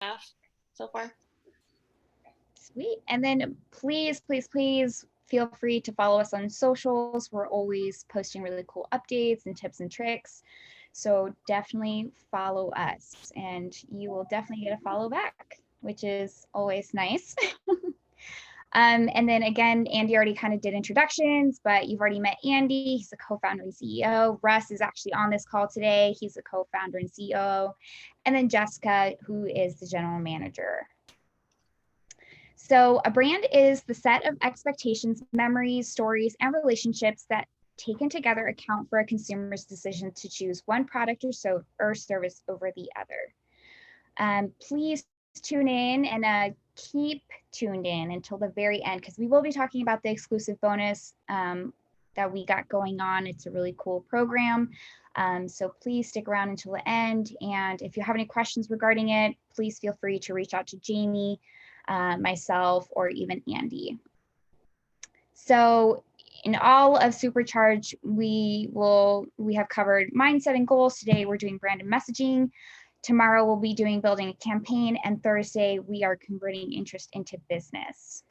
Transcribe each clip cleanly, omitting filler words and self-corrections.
have so far. Sweet. And then please, please, please feel free to follow us on socials. We're always posting really cool updates and tips and tricks. So definitely follow us and you will definitely get a follow back, which is always nice. And then again, Andy already kind of did introductions, but you've already met Andy. He's the co-founder and CEO. Russ is actually on this call today. He's the co-founder and CEO. And then Jessica, who is the general manager. So, a brand is the set of expectations, memories, stories, and relationships that taken together account for a consumer's decision to choose one product or service over the other. Please tune in and keep tuned in until the very end because we will be talking about the exclusive bonus that we got going on. It's a really cool program. So please stick around until the end. And if you have any questions regarding it, please feel free to reach out to Jamie, myself, or even Andy. So in all of Supercharge, we have covered mindset and goals. Today we're doing brand and messaging. Tomorrow we'll be doing building a campaign, and Thursday we are converting interest into business.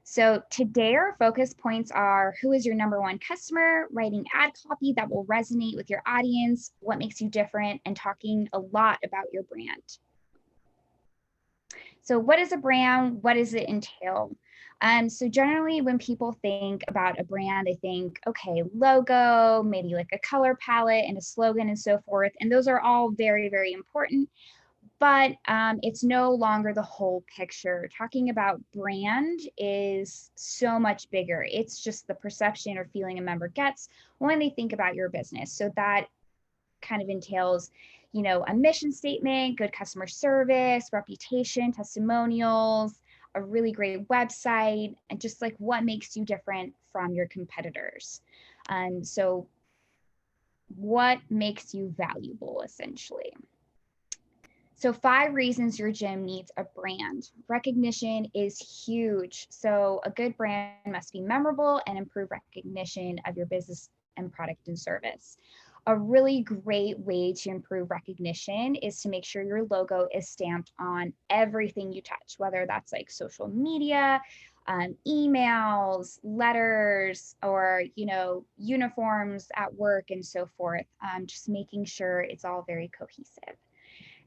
So today our focus points are who is your number one customer, writing ad copy that will resonate with your audience, what makes you different, and talking a lot about your brand. So what is a brand? What does it entail? So generally when people think about a brand, they think, okay, logo, maybe like a color palette and a slogan and so forth. And those are all very, very important, but it's no longer the whole picture. Talking about brand is so much bigger. It's just the perception or feeling a member gets when they think about your business. So that kind of entails, a mission statement, good customer service, reputation, testimonials, a really great website, and just like what makes you different from your competitors. So what makes you valuable, essentially? So 5 reasons your gym needs a brand. Recognition is huge. So a good brand must be memorable and improve recognition of your business and product and service. A really great way to improve recognition is to make sure your logo is stamped on everything you touch, whether that's like social media, emails, letters, or uniforms at work and so forth. Just making sure it's all very cohesive.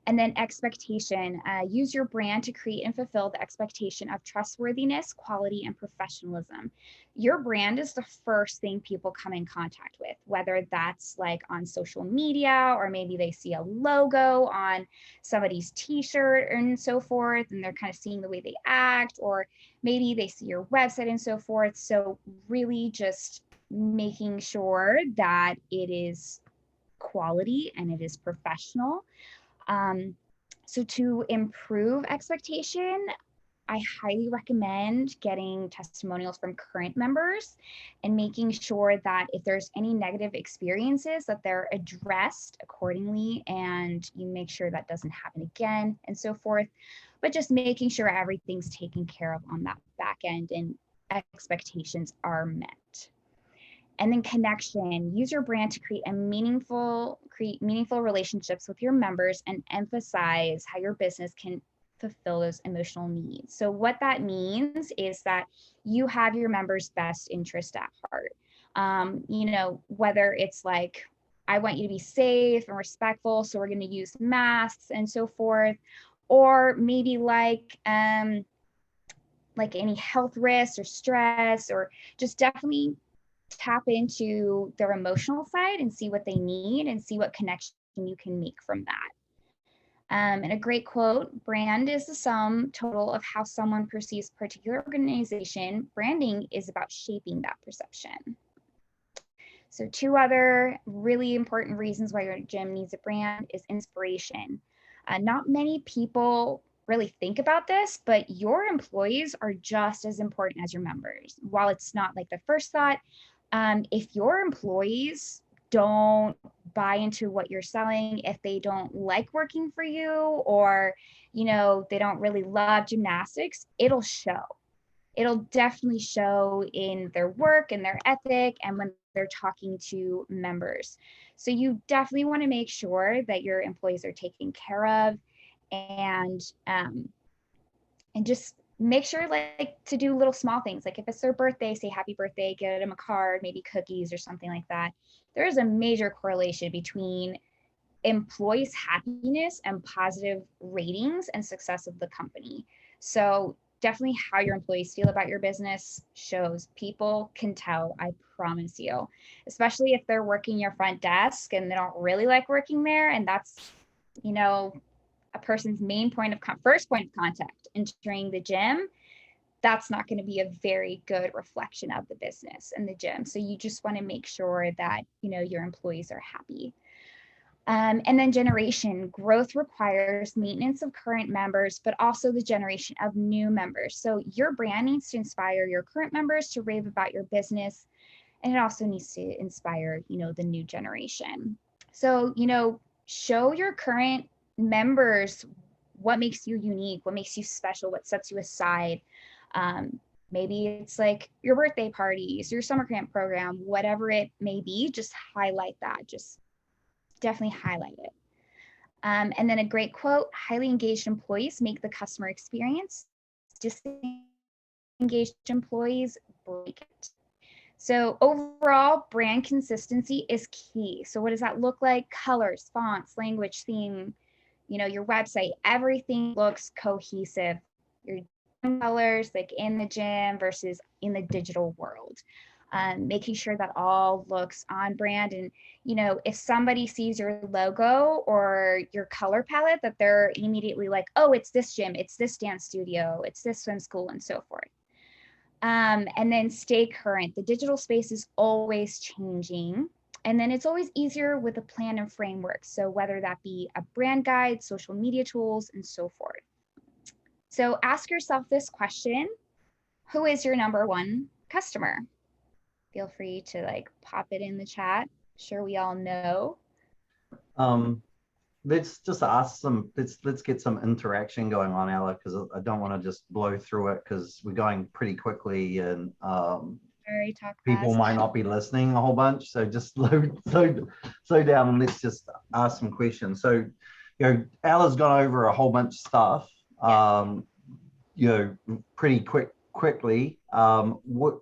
And then expectation, use your brand to create and fulfill the expectation of trustworthiness, quality, and professionalism. Your brand is the first thing people come in contact with, whether that's like on social media or maybe they see a logo on somebody's t-shirt and so forth, and they're kind of seeing the way they act, or maybe they see your website and so forth. So really just making sure that it is quality and it is professional. um, so to improve expectation, I highly recommend getting testimonials from current members and making sure that if there's any negative experiences that they're addressed accordingly and you make sure that doesn't happen again and so forth. But just making sure everything's taken care of on that back end and expectations are met. And then connection, use your brand to create meaningful relationships with your members and emphasize how your business can fulfill those emotional needs. So what that means is that you have your members best interest at heart. Whether it's like, I want you to be safe and respectful, so we're going to use masks and so forth, or maybe like any health risks or stress, or just definitely tap into their emotional side and see what they need and see what connection you can make from that. And a great quote, brand is the sum total of how someone perceives a particular organization. Branding is about shaping that perception. So 2 other really important reasons why your gym needs a brand is inspiration. Not many people really think about this, but your employees are just as important as your members. While it's not like the first thought, if your employees don't buy into what you're selling, if they don't like working for you, or they don't really love gymnastics, it'll show. It'll definitely show in their work and their ethic and when they're talking to members. So you definitely want to make sure that your employees are taken care of and um, and just make sure like to do little small things. Like if it's their birthday, say happy birthday, get them a card, maybe cookies or something like that. There is a major correlation between employees' happiness and positive ratings and success of the company. So definitely how your employees feel about your business shows. People can tell, I promise you, especially if they're working your front desk and they don't really like working there. And that's, you know, a person's main point of first point of contact entering the gym. That's not going to be a very good reflection of the business and the gym. So you just want to make sure that, you know, your employees are happy. And then generation growth requires maintenance of current members, but also the generation of new members. So your brand needs to inspire your current members to rave about your business, and it also needs to inspire, you know, the new generation. So, you know, show your current members what makes you unique, what makes you special, what sets you aside. Um, Maybe it's like your birthday parties, your summer camp program, whatever it may be, just highlight that. Just definitely highlight it. And then a great quote, highly engaged employees make the customer experience. Disengaged employees break it. So overall, brand consistency is key. So what does that look like? Colors, fonts, language, theme, you know, your website, everything looks cohesive. Your colors like in the gym versus in the digital world. Making sure that all looks on brand. And, you know, if somebody sees your logo or your color palette, that they're immediately like, oh, it's this gym, it's this dance studio, it's this swim school, and so forth. And then stay current. The digital space is always changing. And then it's always easier with a plan and framework. So whether that be a brand guide, social media tools, and so forth. So ask yourself this question: who is your number one customer? Feel free to like pop it in the chat. Sure, we all know. Let's just ask some, let's get some interaction going on, Ella, because I don't want to just blow through it because we're going pretty quickly and people might not be listening a whole bunch. So just slow down and let's just ask some questions. So, you know, Ella's gone over a whole bunch of stuff, you know, pretty quickly. What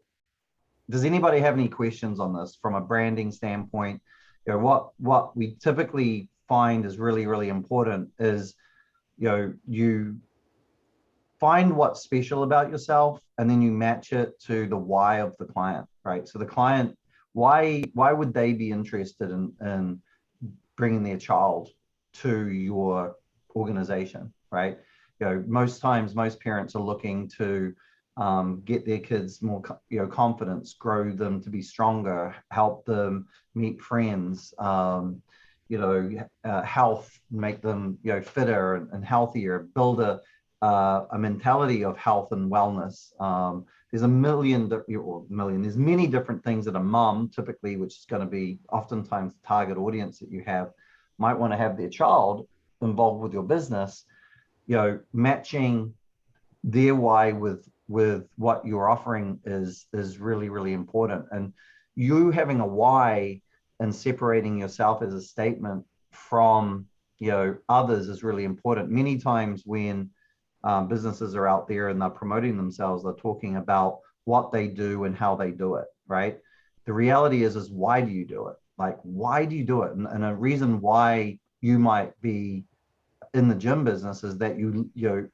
does anybody have any questions on this from a branding standpoint? You know, what we typically find is really important is, you know, you find what's special about yourself and then you match it to the why of the client, right? So the client, why would they be interested in bringing their child to your organization, right? You know, most times most parents are looking to get their kids more, you know, confidence, grow them to be stronger, help them meet friends, you know, health, make them, you know, fitter and healthier, build a mentality of health and wellness. There's there's many different things that a mom typically, which is going to be oftentimes the target audience that you have, might want to have their child involved with your business. You know, matching their why with what you're offering is really important. And you having a why and separating yourself as a statement from, you know, others is really important. Many times when businesses are out there and they're promoting themselves, they're talking about what they do and how they do it, right? The reality is why do you do it? Like, why do you do it? And a reason why you might be in the gym business is that you know,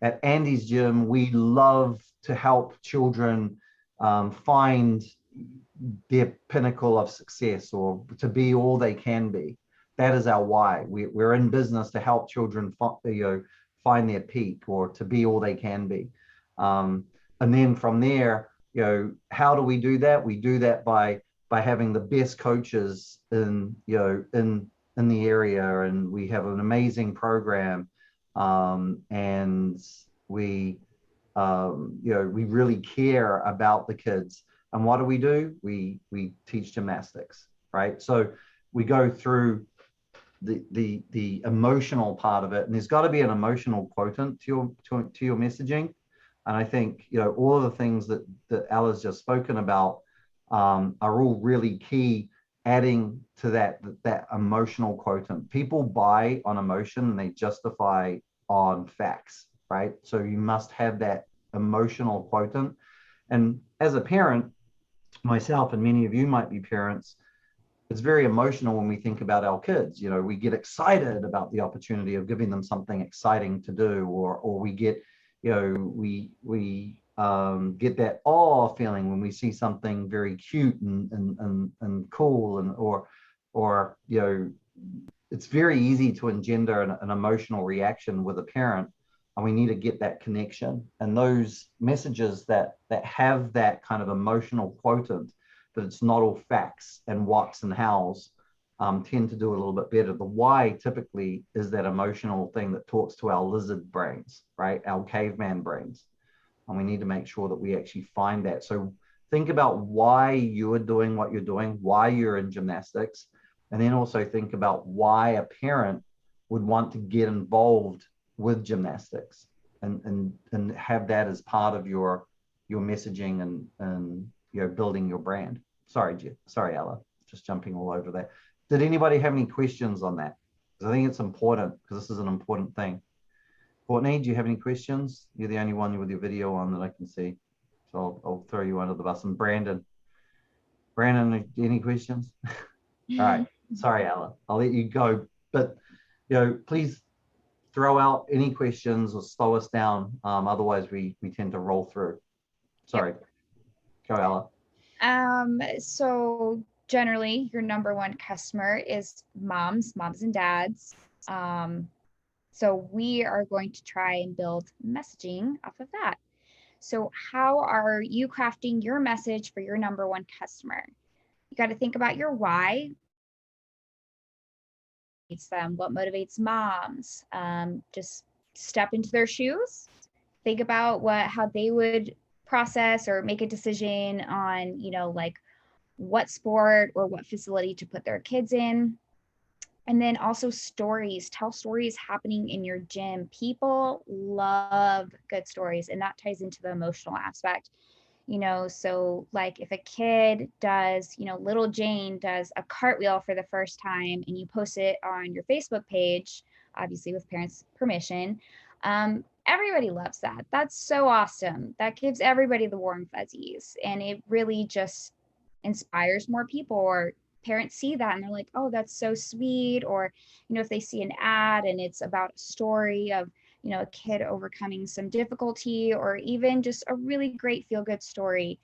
at Andy's gym, we love to help children find their pinnacle of success or to be all they can be. That is our why. We're in business to help children find their peak or to be all they can be. And then from there, you know, how do we do that? We do that by having the best coaches in, you know, in the area, and we have an amazing program, and we you know, we really care about the kids. And what do? We teach gymnastics, right? So we go through the emotional part of it, and there's got to be an emotional quotient to your messaging. And I think, you know, all of the things that Ella's just spoken about are all really key adding to that emotional quotient. People buy on emotion and they justify on facts, right? So you must have that emotional quotient. And as a parent, myself and many of you might be parents, it's very emotional when we think about our kids. You know, we get excited about the opportunity of giving them something exciting to do, or we get, you know, we get that awe feeling when we see something very cute and cool, and or you know, it's very easy to engender an emotional reaction with a parent, and we need to get that connection. And those messages that have that kind of emotional quotient, that it's not all facts and whats and hows, tend to do a little bit better. The why typically is that emotional thing that talks to our lizard brains, right? Our caveman brains. And we need to make sure that we actually find that. So think about why you're doing what you're doing, why you're in gymnastics, and then also think about why a parent would want to get involved with gymnastics, and have that as part of your messaging, and you know, building your brand. Sorry, Ella, just jumping all over that. Did anybody have any questions on that? Because I think it's important, because this is an important thing. Courtney, do you have any questions? You're the only one with your video on that I can see. So I'll throw you under the bus. And Brandon, any questions? All right. Sorry, Ella. I'll let you go. But, you know, please throw out any questions or slow us down. Otherwise, we tend to roll through. Sorry. Go, Ella. So generally, your number one customer is moms and dads. So we are going to try and build messaging off of that. So how are you crafting your message for your number one customer? You got to think about your why. What motivates moms? Just step into their shoes. Think about how they would process or make a decision on, you know, like what sport or what facility to put their kids in. And then also stories. Tell stories happening in your gym. People love good stories, and that ties into the emotional aspect. You know, so like if a kid does, you know, little Jane does a cartwheel for the first time and you post it on your Facebook page, obviously with parents' permission, everybody loves that. That's so awesome. That gives everybody the warm fuzzies, and it really just inspires more people. Or parents see that and they're like, oh, that's so sweet. Or, you know, if they see an ad and it's about a story of, you know, a kid overcoming some difficulty, or even just a really great feel-good story,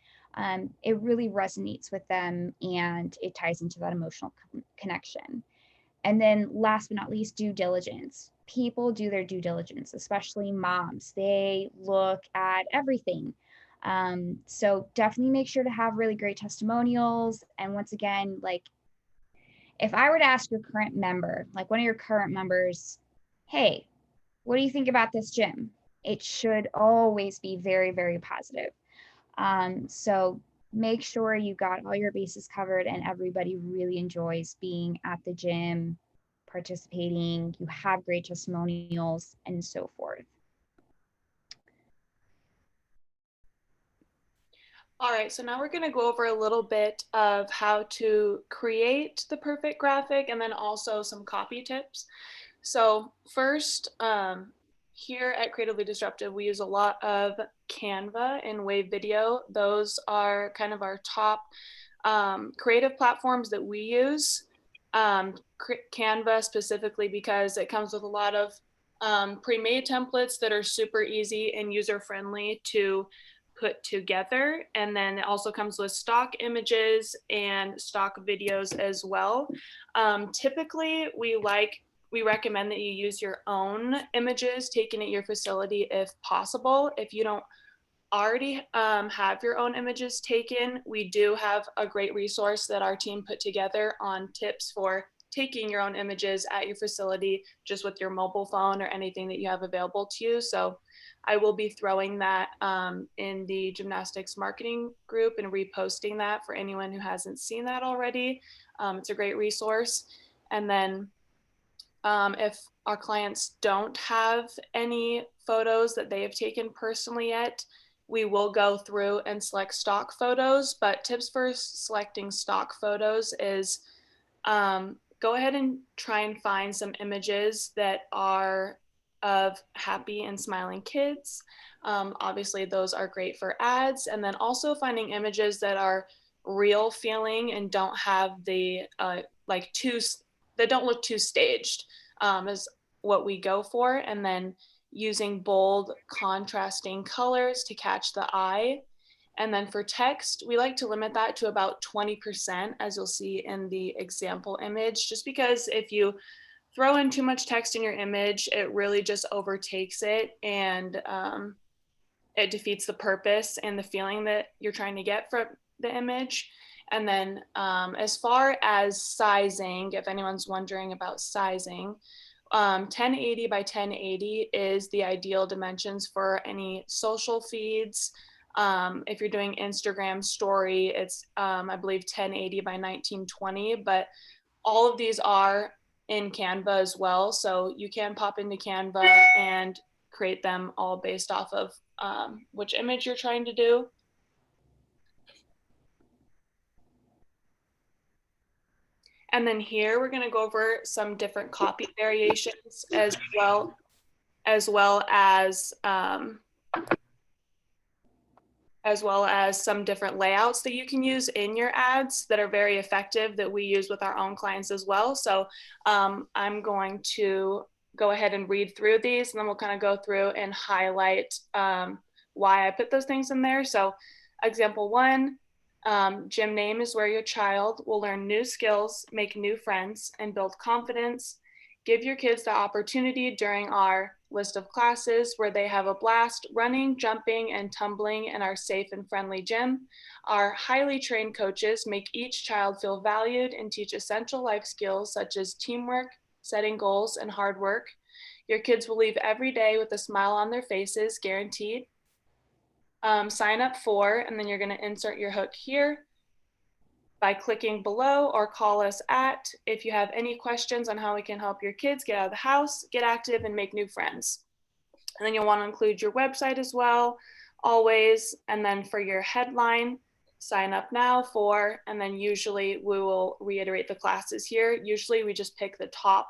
it really resonates with them and it ties into that emotional connection. And then last but not least, due diligence. People do their due diligence, especially moms. They look at everything. So definitely make sure to have really great testimonials. And once again, like if I were to ask your current member, like one of your current members, hey, what do you think about this gym? It should always be very, very positive. So make sure you got all your bases covered and everybody really enjoys being at the gym, participating, you have great testimonials, and so forth. All right, so now we're going to go over a little bit of how to create the perfect graphic and then also some copy tips. So first, here at Creatively Disruptive, we use a lot of Canva and Wave Video. Those are kind of our top creative platforms that we use. Canva specifically because it comes with a lot of pre-made templates that are super easy and user-friendly to put together. And then it also comes with stock images and stock videos as well. Typically, we recommend that you use your own images taken at your facility if possible. If you don't already have your own images taken, we do have a great resource that our team put together on tips for taking your own images at your facility just with your mobile phone or anything that you have available to you. So I will be throwing that in the gymnastics marketing group and reposting that for anyone who hasn't seen that already. It's a great resource. And then if our clients don't have any photos that they have taken personally yet, we will go through and select stock photos, but tips for selecting stock photos is go ahead and try and find some images that are of happy and smiling kids. Obviously, those are great for ads. And then also finding images that are real feeling and don't have the that don't look too staged is what we go for. And then using bold contrasting colors to catch the eye. And then for text, we like to limit that to about 20%, as you'll see in the example image, just because if you throw in too much text in your image, it really just overtakes it, and it defeats the purpose and the feeling that you're trying to get from the image. And then as far as sizing, if anyone's wondering about sizing, 1080 by 1080 is the ideal dimensions for any social feeds. If you're doing Instagram story, it's I believe 1080 by 1920, but all of these are in Canva as well. So you can pop into Canva and create them all based off of which image you're trying to do. And then here we're going to go over some different copy variations as well as some different layouts that you can use in your ads that are very effective that we use with our own clients as well. So I'm going to go ahead and read through these, and then we'll kind of go through and highlight why I put those things in there. So example 1, gym name is where your child will learn new skills, make new friends, and build confidence. Give your kids the opportunity during our list of classes where they have a blast running, jumping, and tumbling in our safe and friendly gym. Our highly trained coaches make each child feel valued and teach essential life skills such as teamwork, setting goals, and hard work. Your kids will leave every day with a smile on their faces, guaranteed. Sign up for, and then you're going to insert your hook here by clicking below, or call us at if you have any questions on how we can help your kids get out of the house, get active, and make new friends. And then you'll want to include your website as well, always. And then for your headline, sign up now for, and then usually we will reiterate the classes here. Usually we just pick the top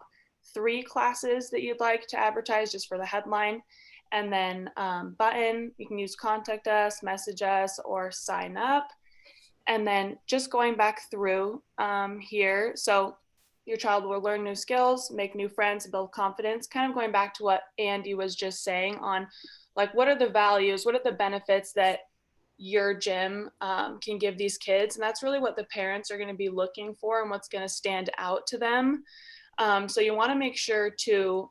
3 classes that you'd like to advertise just for the headline. And then button, you can use contact us, message us, or sign up. And then just going back through here, so your child will learn new skills, make new friends, build confidence, kind of going back to what Andy was just saying on like, what are the values, what are the benefits that your gym can give these kids? And that's really what the parents are going to be looking for and what's going to stand out to them. So you want to make sure to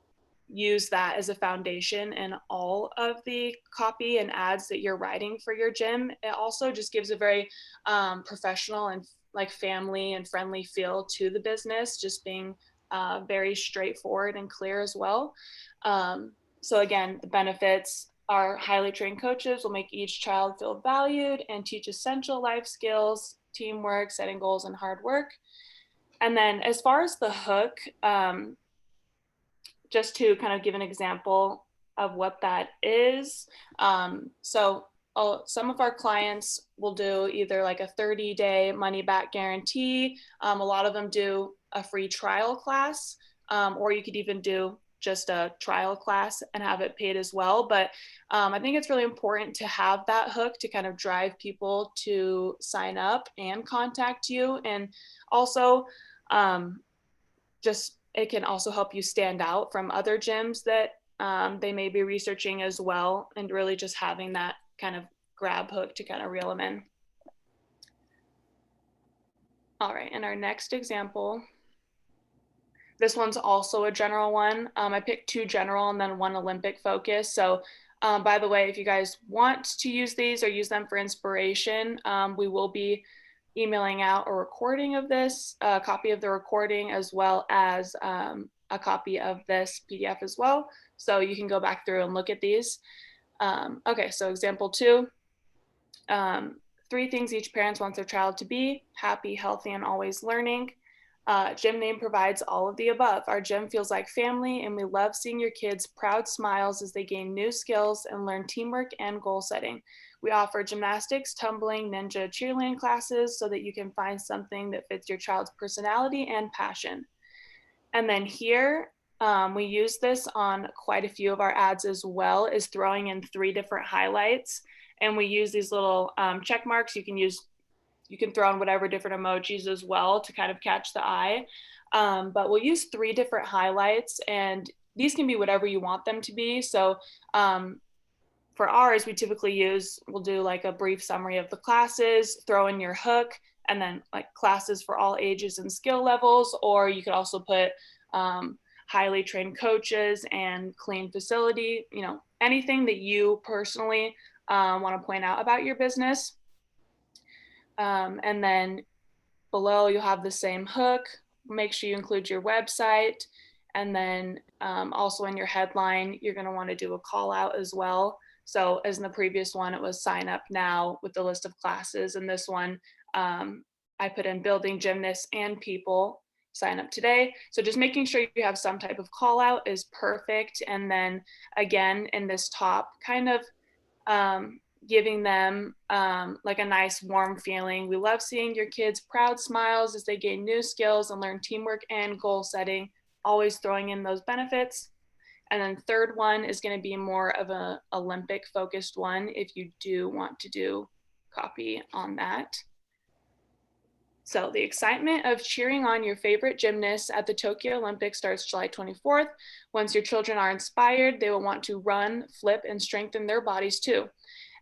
use that as a foundation in all of the copy and ads that you're writing for your gym. It also just gives a very professional and like family and friendly feel to the business, just being very straightforward and clear as well. So again, the benefits are highly trained coaches will make each child feel valued and teach essential life skills, teamwork, setting goals, and hard work. And then as far as the hook, just to kind of give an example of what that is. So some of our clients will do either like a 30-day money back guarantee. A lot of them do a free trial class, or you could even do just a trial class and have it paid as well. But I think it's really important to have that hook to kind of drive people to sign up and contact you. And also just it can also help you stand out from other gyms that they may be researching as well, and really just having that kind of grab hook to kind of reel them in. All right, and our next example, this one's also a general one. I picked 2 general and then 1 Olympic focus. So by the way, if you guys want to use these or use them for inspiration, we will be emailing out a recording of this, a copy of the recording, as well as a copy of this PDF as well. So you can go back through and look at these. Okay, so example 2, 3 things each parent wants their child to be: happy, healthy, and always learning. Gym name provides all of the above. Our gym feels like family, and we love seeing your kids' proud smiles as they gain new skills and learn teamwork and goal setting. We offer gymnastics, tumbling, ninja, cheerleading classes so that you can find something that fits your child's personality and passion. And then here, we use this on quite a few of our ads as well, is throwing in 3 different highlights. And we use these little check marks. You can throw in whatever different emojis as well to kind of catch the eye. But we'll use 3 different highlights, and these can be whatever you want them to be. So for ours, we'll do like a brief summary of the classes, throw in your hook, and then like classes for all ages and skill levels. Or you could also put highly trained coaches and clean facility, anything that you personally want to point out about your business. And then below you'll have the same hook. Make sure you include your website. And then also in your headline, you're going to want to do a call out as well. So as in the previous one, it was sign up now with the list of classes. And this one, I put in building gymnasts and people, sign up today. So just making sure you have some type of call out is perfect. And then again, in this top, kind of giving them like a nice warm feeling. We love seeing your kids' proud smiles as they gain new skills and learn teamwork and goal setting, always throwing in those benefits. And then third one is going to be more of a Olympic focused one if you do want to do copy on that. So the excitement of cheering on your favorite gymnasts at the Tokyo Olympics starts July 24th. Once your children are inspired, they will want to run, flip, and strengthen their bodies too.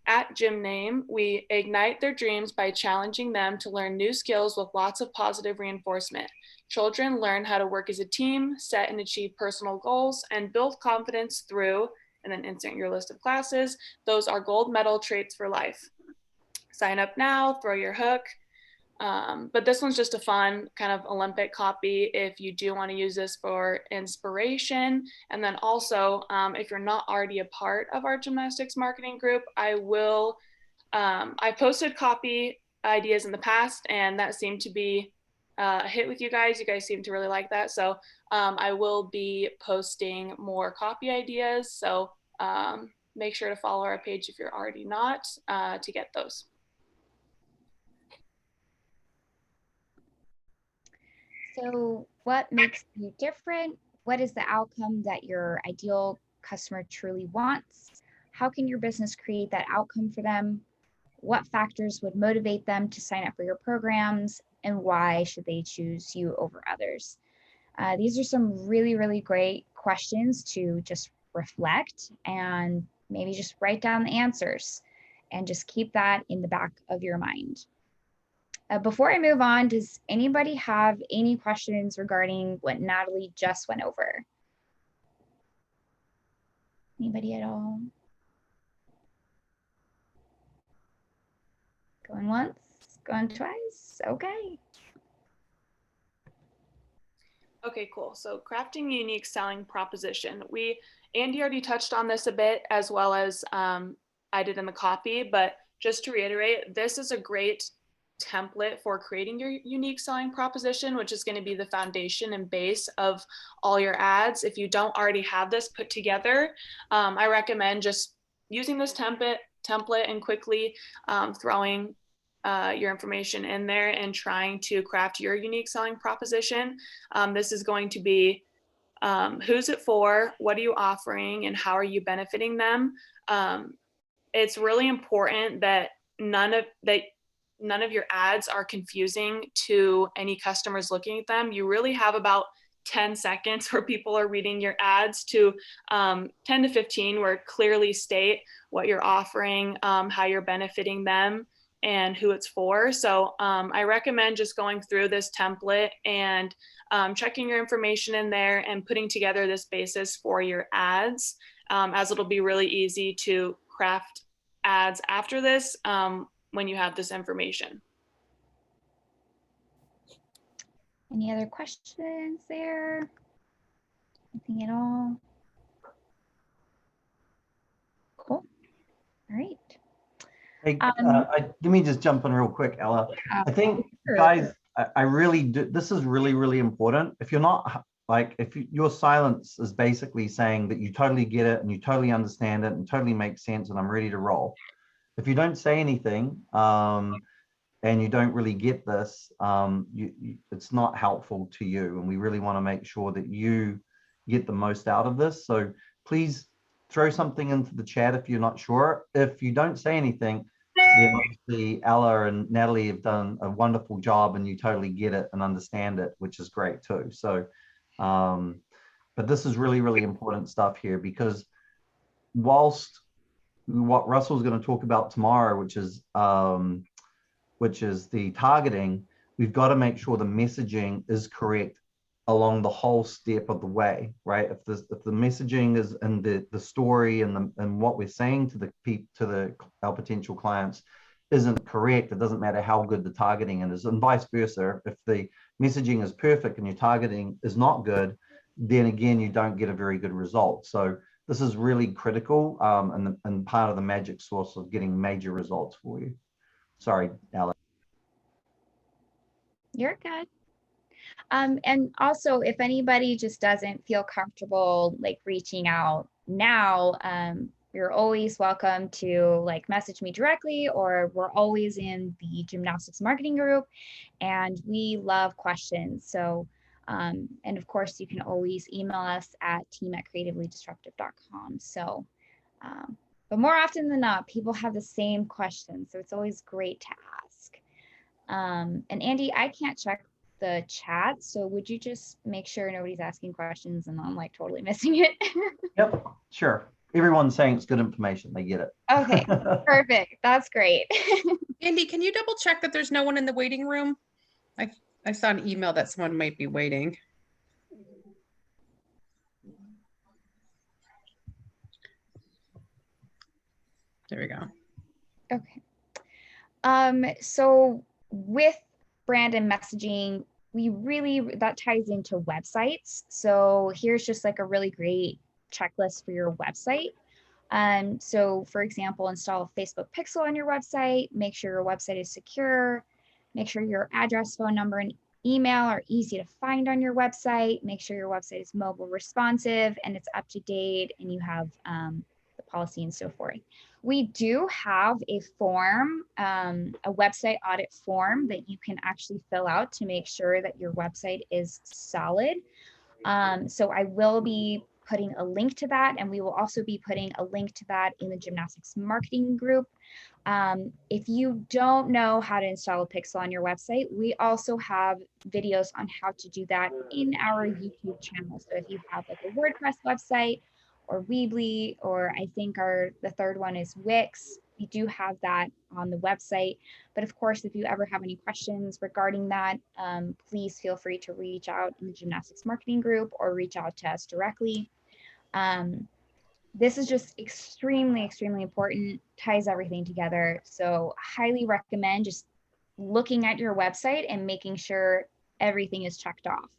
At Gym Name, we ignite their dreams by challenging them to learn new skills with lots of positive reinforcement. Children learn how to work as a team, set and achieve personal goals, and build confidence through, and then insert your list of classes. Those are gold medal traits for life. Sign up now, throw your hook. But this one's just a fun kind of Olympic copy if you do want to use this for inspiration. And then also, if you're not already a part of our gymnastics marketing group, I posted copy ideas in the past, and that seemed to be a hit with you guys. You guys seem to really like that. So I will be posting more copy ideas. So make sure to follow our page if you're already not to get those. So what makes you different? What is the outcome that your ideal customer truly wants? How can your business create that outcome for them? What factors would motivate them to sign up for your programs? And why should they choose you over others? These are some really, really great questions to just reflect and maybe just write down the answers and just keep that in the back of your mind. Before I move on, does anybody have any questions regarding what Natalie just went over? Anybody at all? Going once, going twice, okay. Okay, cool. So crafting a unique selling proposition. Andy already touched on this a bit, as well as I did in the copy, but just to reiterate, this is a great template for creating your unique selling proposition, which is going to be the foundation and base of all your ads. If you don't already have this put together, I recommend just using this template and quickly throwing your information in there and trying to craft your unique selling proposition. This is going to be who's it for, what are you offering, and how are you benefiting them. It's really important that none of your ads are confusing to any customers looking at them. You really have about 10 seconds where people are reading your ads to 10 to 15 where clearly state what you're offering, how you're benefiting them, and who it's for. So I recommend just going through this template and checking your information in there and putting together this basis for your ads, as it'll be really easy to craft ads after this when you have this information. Any other questions there? Anything at all? Cool. All right. Hey, let me just jump in real quick, Ella. I think, guys, I really do. This is really, really important. If you're not like, if your silence is basically saying that you totally get it and you totally understand it and totally makes sense and I'm ready to roll. If you don't say anything, and you don't really get this, it's not helpful to you. And we really want to make sure that you get the most out of this. So please throw something into the chat if you're not sure. If you don't say anything, then obviously Ella and Natalie have done a wonderful job and you totally get it and understand it, which is great too. So, but this is really, really important stuff here, because whilst what Russell's going to talk about tomorrow, which is the targeting, we've got to make sure the messaging is correct along the whole step of the way, right? If the messaging is in the story and what we're saying to our potential clients isn't correct, it doesn't matter how good the targeting is, and vice versa. If the messaging is perfect and your targeting is not good, then again you don't get a very good result. So this is really critical, and part of the magic source of getting major results for you. Sorry, Alex. You're good. And also, if anybody just doesn't feel comfortable like reaching out now, you're always welcome to like message me directly, or we're always in the gymnastics marketing group and we love questions. So, and of course, you can always email us at team@creativelydisruptive.com. So, but more often than not, people have the same questions. So it's always great to ask. And Andy, I can't check the chat, so would you just make sure nobody's asking questions and I'm like totally missing it? Yep, sure. Everyone's saying it's good information. They get it. Okay, perfect. That's great. Andy, can you double check that there's no one in the waiting room? I saw an email that someone might be waiting. There we go. Okay. So with brand and messaging, that ties into websites. So here's just like a really great checklist for your website. So for example, install a Facebook pixel on your website, make sure your website is secure, make sure your address, phone number, and email are easy to find on your website, make sure your website is mobile responsive and it's up to date and you have the policy and so forth. We do have a form, a website audit form that you can actually fill out to make sure that your website is solid. So I will be putting a link to that, and we will also be putting a link to that in the gymnastics marketing group. If you don't know how to install a pixel on your website, we also have videos on how to do that in our YouTube channel. So if you have like a WordPress website or Weebly, or I think the third one is Wix, we do have that on the website. But of course, if you ever have any questions regarding that, please feel free to reach out in the gymnastics marketing group or reach out to us directly. This is just extremely, extremely important, ties everything together. So highly recommend just looking at your website and making sure everything is checked off.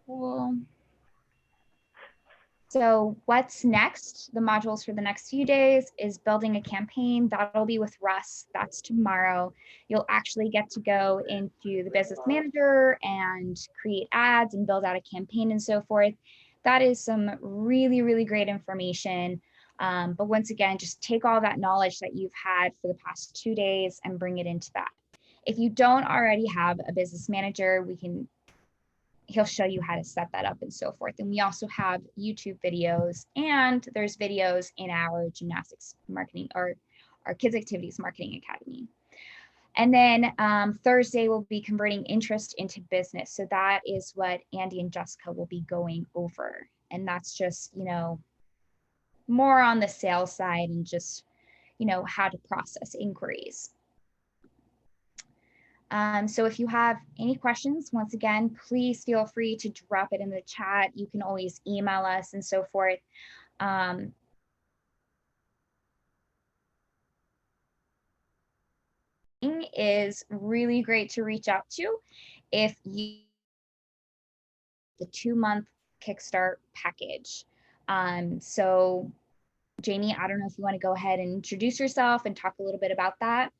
Cool. So what's next? The modules for the next few days is building a campaign. That'll be with Russ. That's tomorrow. You'll actually get to go into the business manager and create ads and build out a campaign and so forth. That is some really, really great information. But once again, just take all that knowledge that you've had for the past 2 days and bring it into that. If you don't already have a business manager, he'll show you how to set that up and so forth. And we also have YouTube videos, and there's videos in our gymnastics marketing or our kids activities marketing academy. And then Thursday we'll be converting interest into business. So that is what Andy and Jessica will be going over. And that's just, more on the sales side and just, how to process inquiries. So if you have any questions, once again, please feel free to drop it in the chat. You can always email us and so forth. Is really great to reach out to if you the 2-month Kickstart package. So Jamie, I don't know if you want to go ahead and introduce yourself and talk a little bit about that.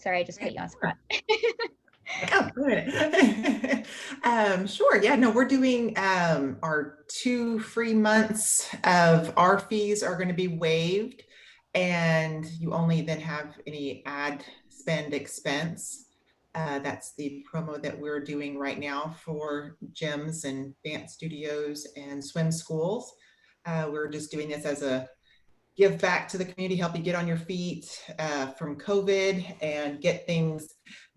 Sorry, I just put you on spot. Oh, good. Sure. Yeah, no, we're doing our 2 free months of our fees are going to be waived, and you only then have any ad spend expense. That's the promo that we're doing right now for gyms and dance studios and swim schools. We're just doing this as a give back to the community, help you get on your feet from COVID and get things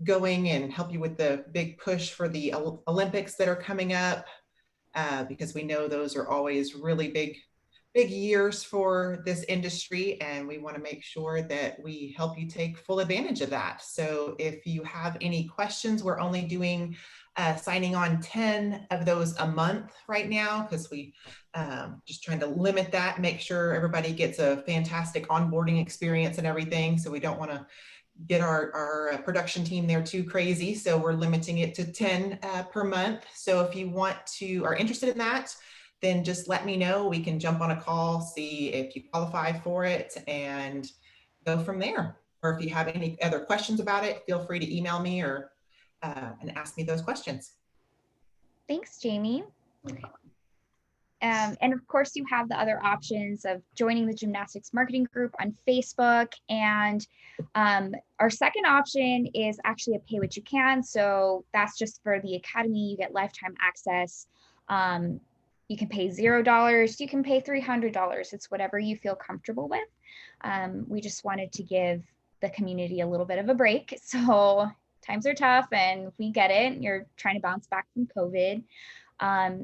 going, and help you with the big push for the Olympics that are coming up, because we know those are always really big years for this industry, and we want to make sure that we help you take full advantage of that. So if you have any questions, we're only doing signing on 10 of those a month right now, because we just trying to limit that, make sure everybody gets a fantastic onboarding experience and everything. So we don't want to get our production team there too crazy. So we're limiting it to 10 per month. So if you are interested in that, then just let me know. We can jump on a call, see if you qualify for it, and go from there. Or if you have any other questions about it, feel free to email me or and ask me those questions. Thanks, Jamie. And of course, you have the other options of joining the gymnastics marketing group on Facebook. And our second option is actually a pay what you can. So that's just for the academy. You get lifetime access. You can pay $0. You can pay $300. It's whatever you feel comfortable with. We just wanted to give the community a little bit of a break. So times are tough and we get it. You're trying to bounce back from COVID.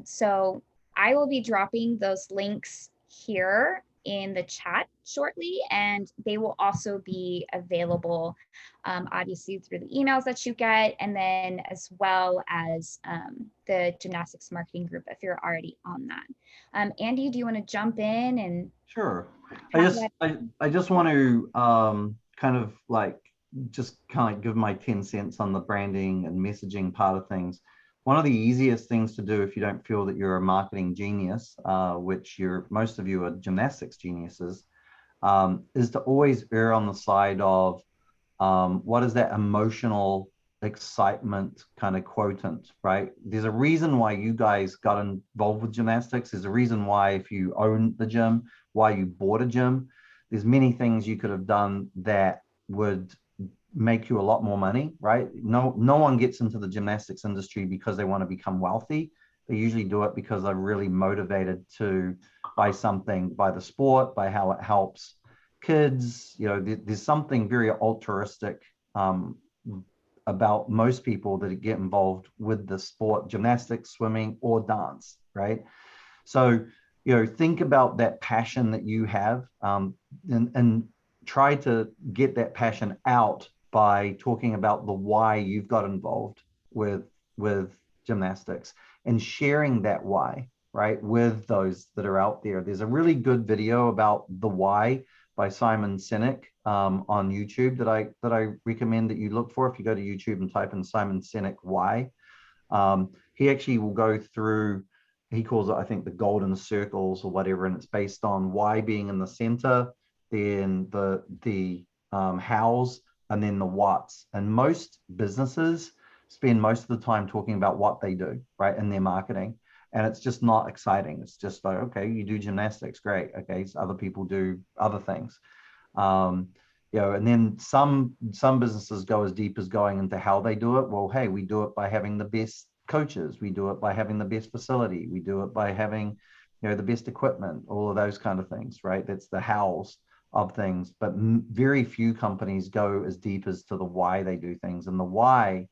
So I will be dropping those links here in the chat shortly, and they will also be available obviously through the emails that you get, and then as well as the gymnastics marketing group if you're already on that. Andy, do you want to jump in? And sure. I just want to kind of give my 10 cents on the branding and messaging part of things. One of the easiest things to do if you don't feel that you're a marketing genius, which most of you are gymnastics geniuses, is to always err on the side of what is that emotional excitement kind of quotient, right? There's a reason why you guys got involved with gymnastics. There's a reason why, if you own the gym, why you bought a gym. There's many things you could have done that would make you a lot more money, right? No one gets into the gymnastics industry because they want to become wealthy. They usually do it because they're really motivated by the sport, by how it helps kids. There's something very altruistic about most people that get involved with the sport, gymnastics, swimming, or dance, right? So, think about that passion that you have, and try to get that passion out by talking about the why you've got involved with gymnastics, and sharing that why, right, with those that are out there. There's a really good video about the why by Simon Sinek on YouTube that I recommend that you look for. If you go to YouTube and type in Simon Sinek why, he actually will go through, he calls it, I think, the golden circles or whatever, and it's based on why being in the center, then the hows, and then the whats. And most businesses spend most of the time talking about what they do, right, in their marketing. And it's just not exciting. It's just like, okay, you do gymnastics, great. Okay, so other people do other things. And then some businesses go as deep as going into how they do it. Well, hey, we do it by having the best coaches. We do it by having the best facility. We do it by having, the best equipment, all of those kind of things, right? That's the hows of things. But very few companies go as deep as to the why they do things. And the why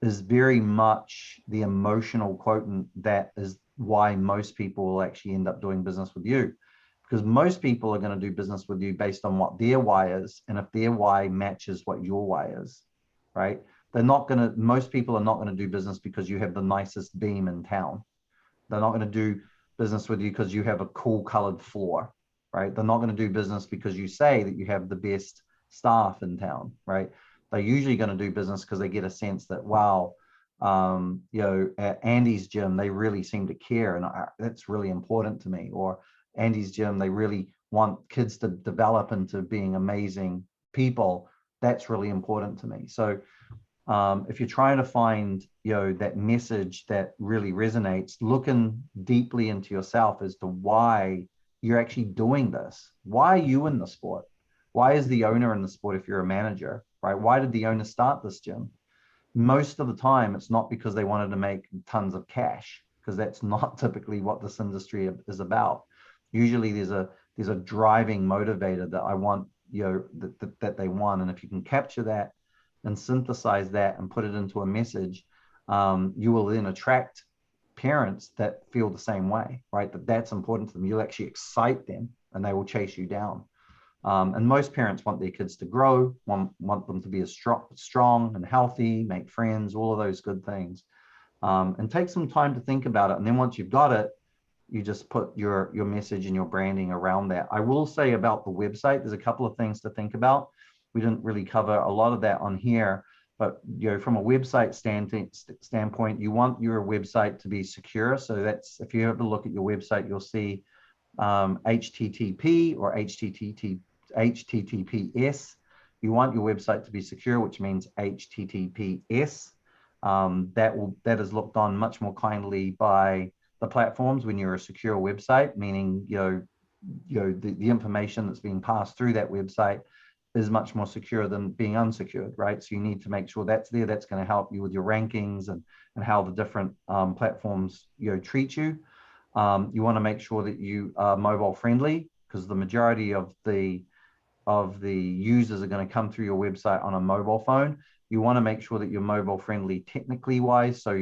is very much the emotional quotient. That is why most people will actually end up doing business with you, because most people are going to do business with you based on what their why is. And if their why matches what your why is, right, most people are not going to do business because you have the nicest beam in town. They're not going to do business with you because you have a cool colored floor, right? They're not going to do business because you say that you have the best staff in town, right? They're usually going to do business because they get a sense that, wow, at Andy's gym, they really seem to care, and that's really important to me. Or Andy's gym, they really want kids to develop into being amazing people. That's really important to me. So if you're trying to find, that message that really resonates, looking deeply into yourself as to why you're actually doing this. Why are you in the sport? Why is the owner in the sport if you're a manager, right? Why did the owner start this gym? Most of the time, it's not because they wanted to make tons of cash, because that's not typically what this industry is about. Usually there's a driving motivator that I want, that they want. And if you can capture that and synthesize that and put it into a message, you will then attract parents that feel the same way, right? That's important to them. You'll actually excite them and they will chase you down. And most parents want their kids to grow, want them to be as strong and healthy, make friends, all of those good things. And take some time to think about it. And then once you've got it, you just put your message and your branding around that. I will say about the website, there's a couple of things to think about. We didn't really cover a lot of that on here, but from a website standpoint, you want your website to be secure. So that's, if you have a look at your website, you'll see HTTP or HTTPS. You want your website to be secure, which means HTTPS. That is looked on much more kindly by the platforms when you're a secure website, meaning the information that's being passed through that website is much more secure than being unsecured, right? So you need to make sure that's there. That's going to help you with your rankings and how the different platforms treat you. You want to make sure that you are mobile friendly, because the majority of the users are going to come through your website on a mobile phone. You want to make sure that you're mobile friendly technically wise, so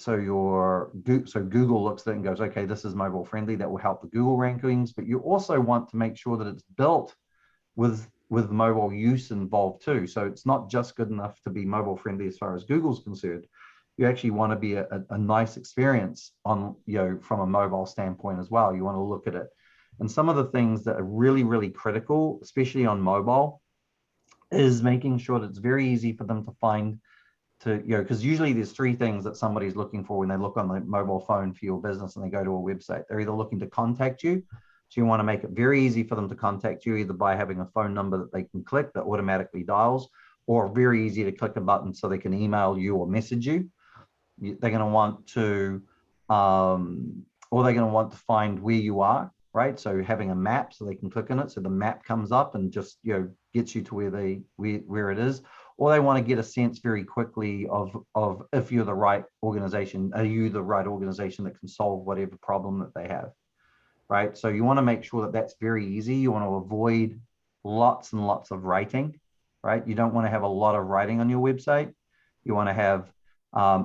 Google looks at it and goes, okay, this is mobile friendly. That will help the Google rankings. But you also want to make sure that it's built with mobile use involved too. So it's not just good enough to be mobile friendly as far as Google's concerned. You actually want to be a nice experience on, from a mobile standpoint as well. You want to look at it. And some of the things that are really, really critical, especially on mobile, is making sure that it's very easy for them to find, because usually there's three things that somebody's looking for when they look on the mobile phone for your business and they go to a website. They're either looking to contact you. So you want to make it very easy for them to contact you, either by having a phone number that they can click that automatically dials, or very easy to click a button so they can email you or message you. They're going to want to, or they're going to want to find where you are, right? So having a map so they can click on it, so the map comes up and just gets you to where it is. Or they want to get a sense very quickly of if you're the right organization. Are you the right organization that can solve whatever problem that they have, right? So you want to make sure that that's very easy. You want to avoid lots and lots of writing, right? You don't want to have a lot of writing on your website. You want to have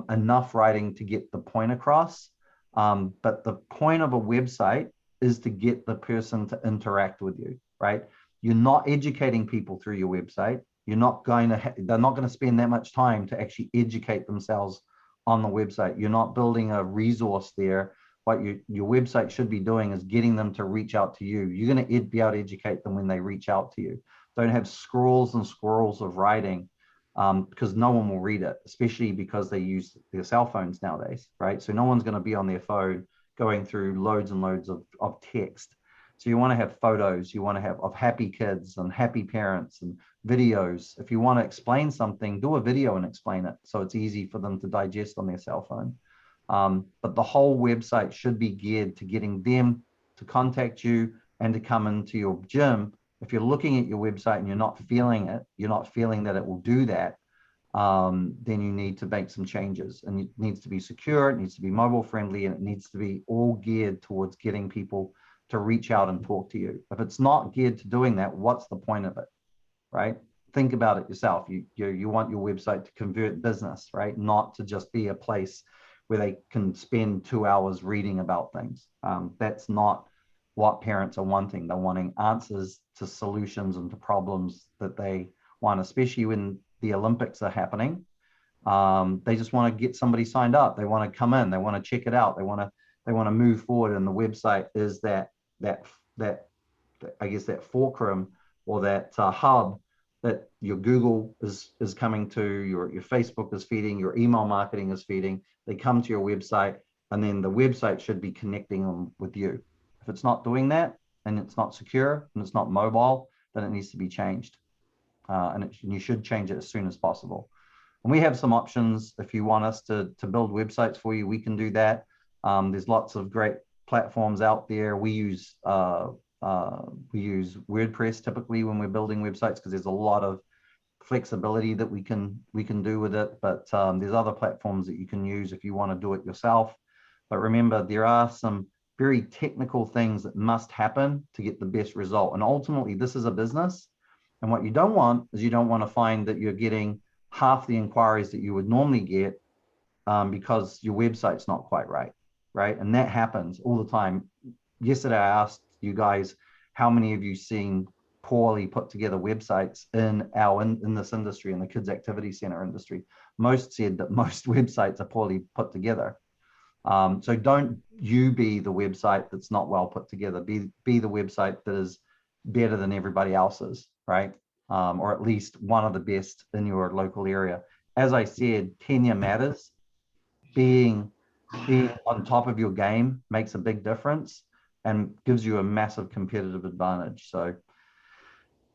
enough writing to get the point across. But the point of a website is to get the person to interact with you, right? You're not educating people through your website. You're not going to, they're not going to spend that much time to actually educate themselves on the website. You're not building a resource there. What your website should be doing is getting them to reach out to you. You're going to be able to educate them when they reach out to you. Don't have scrolls and scrolls of writing, because no one will read it, especially because they use their cell phones nowadays, right? So no one's going to be on their phone going through loads and loads of text. So you want to have photos, you want to have of happy kids and happy parents and videos. If you want to explain something, do a video and explain it so it's easy for them to digest on their cell phone. But the whole website should be geared to getting them to contact you and to come into your gym. If you're looking at your website and you're not feeling it, you're not feeling that it will do that, then you need to make some changes. And it needs to be secure, it needs to be mobile friendly, and it needs to be all geared towards getting people to reach out and talk to you. If it's not geared to doing that, what's the point of it, right? Think about it yourself. You want your website to convert business, right? Not to just be a place where they can spend 2 hours reading about things. That's not what parents are wanting. They're wanting answers to solutions and to problems that they want, especially when the Olympics are happening. They just want to get somebody signed up. They want to come in. They want to check it out. They want to move forward. And the website is that I guess that fulcrum or that hub that your Google is coming to, your Facebook is feeding, your email marketing is feeding. They come to your website, and then the website should be connecting them with you. If it's not doing that, and it's not secure, and it's not mobile, then it needs to be changed. And you should change it as soon as possible. And we have some options. If you want us to build websites for you, we can do that. There's lots of great platforms out there. We use WordPress typically when we're building websites because there's a lot of flexibility that we can do with it. But there's other platforms that you can use if you want to do it yourself. But remember, there are some very technical things that must happen to get the best result. And ultimately, this is a business. And what you don't want is you don't want to find that you're getting half the inquiries that you would normally get because your website's not quite right, right? And that happens all the time. Yesterday, I asked you guys, how many of you seen poorly put together websites in this industry, in the kids activity center industry? Most said that most websites are poorly put together. So don't you be the website that's not well put together. Be the website that is better than everybody else's, right? Or at least one of the best in your local area. As I said, tenure matters. Being on top of your game makes a big difference and gives you a massive competitive advantage. So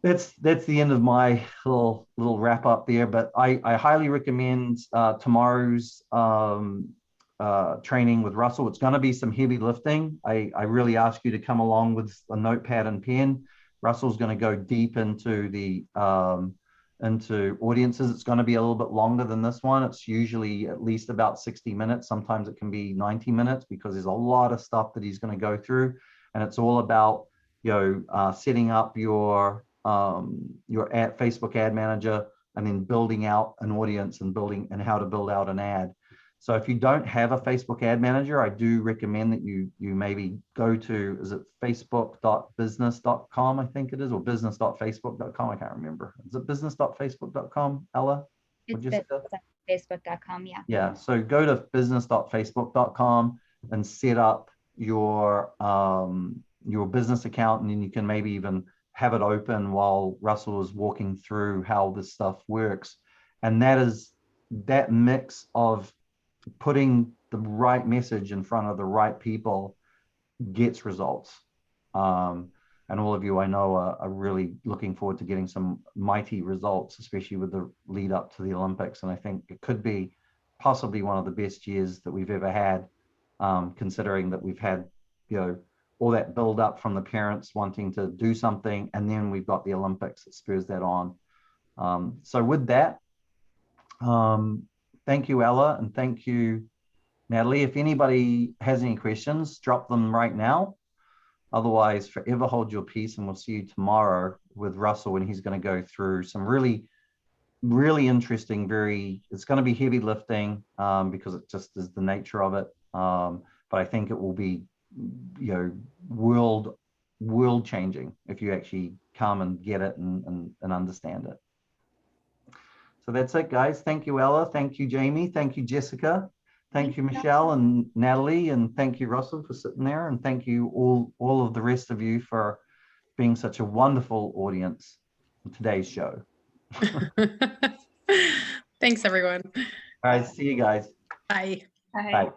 that's the end of my little wrap up there. But I highly recommend tomorrow's training with Russell. It's going to be some heavy lifting. I really ask you to come along with a notepad and pen. Russell's going to go deep into into audiences. It's going to be a little bit longer than this one. It's usually at least about 60 minutes. Sometimes it can be 90 minutes because there's a lot of stuff that he's going to go through. And it's all about, setting up your Facebook ad manager and then building out an audience and how to build out an ad. So if you don't have a Facebook ad manager, I do recommend that you maybe go to, is it facebook.business.com, I think it is, or business.facebook.com, I can't remember. Is it business.facebook.com, Ella? It's business.facebook.com, yeah. Yeah, so go to business.facebook.com and set up your business account, and then you can maybe even have it open while Russell is walking through how this stuff works. And that mix of putting the right message in front of the right people gets results. And all of you I know are really looking forward to getting some mighty results, especially with the lead up to the Olympics. And I think it could be possibly one of the best years that we've ever had, considering that we've had, all that build up from the parents wanting to do something, and then we've got the Olympics that spurs that on. So with that, thank you, Ella, and thank you, Natalie. If anybody has any questions, drop them right now. Otherwise, forever hold your peace, and we'll see you tomorrow with Russell when he's going to go through some really, really interesting, it's going to be heavy lifting because it just is the nature of it. But I think it will be, world changing if you actually come and get it and understand it. So that's it, guys. Thank you, Ella. Thank you, Jamie. Thank you, Jessica. Thank you, Michelle and Natalie. And thank you, Russell, for sitting there. And thank you all of the rest of you for being such a wonderful audience for today's show. Thanks, everyone. All right. See you guys. Bye. Bye. Bye.